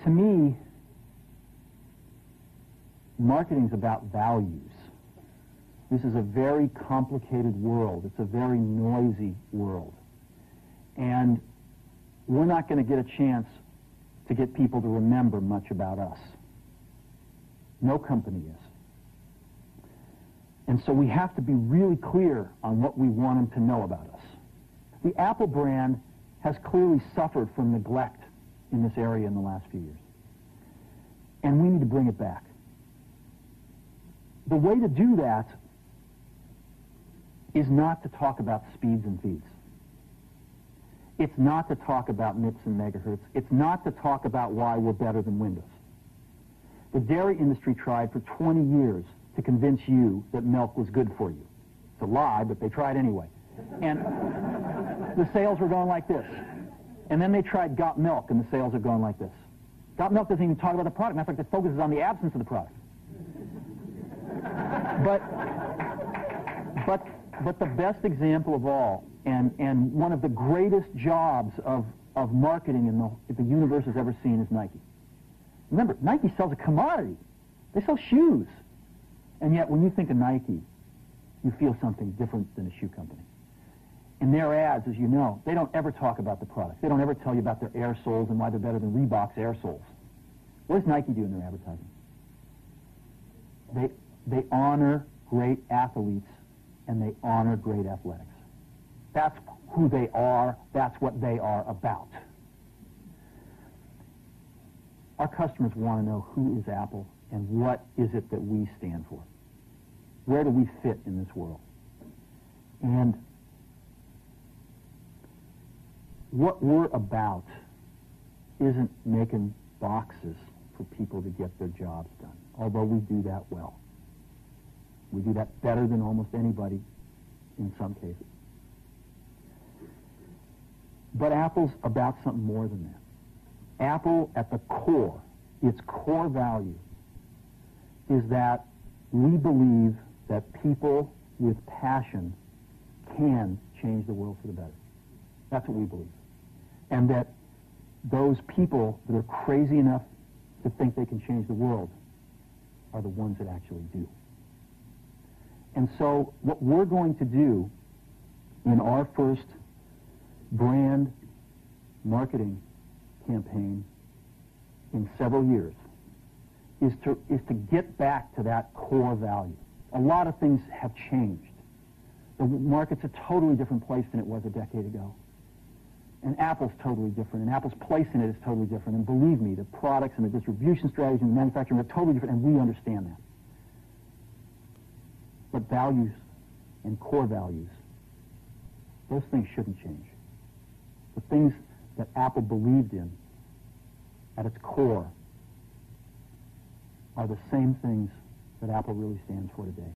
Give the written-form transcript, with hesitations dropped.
To me, marketing is about values. This is a very complicated world. It's a very noisy world. And we're not going to get a chance to get people to remember much about us. No company is. And so we have to be really clear on what we want them to know about us. The Apple brand has clearly suffered from neglect in this area in the last few years. And we need to bring it back. The way to do that is not to talk about speeds and feeds. It's not to talk about MIPS and megahertz. It's not to talk about why we're better than Windows. The dairy industry tried for 20 years to convince you that milk was good for you. It's a lie, but they tried anyway. And the sales were going like this. And then they tried Got Milk, and the sales are going like this. Got Milk doesn't even talk about the product. Matter of fact, it focuses on the absence of the product. But the best example of all, and one of the greatest jobs of marketing the universe has ever seen is Nike. Remember, Nike sells a commodity. They sell shoes. And yet, when you think of Nike, you feel something different than a shoe company. In their ads, as you know, they don't ever talk about the product. They don't ever tell you about their air soles and why they're better than Reebok's air soles. What does Nike do in their advertising? They honor great athletes and they honor great athletics. That's who they are. That's what they are about. Our customers want to know who is Apple and what is it that we stand for. Where do we fit in this world? And what we're about isn't making boxes for people to get their jobs done, although we do that well. We do that better than almost anybody in some cases. But Apple's about something more than that. Apple, at the core, its core value, is that we believe that people with passion can change the world for the better. That's what we believe. And that those people that are crazy enough to think they can change the world are the ones that actually do. And so what we're going to do in our first brand marketing campaign in several years is to get back to that core value. A lot of things have changed. The market's a totally different place than it was a decade ago. And Apple's totally different, and Apple's place in it is totally different. And believe me, the products and the distribution strategy and the manufacturing are totally different, and we understand that. But values and core values, those things shouldn't change. The things that Apple believed in at its core are the same things that Apple really stands for today.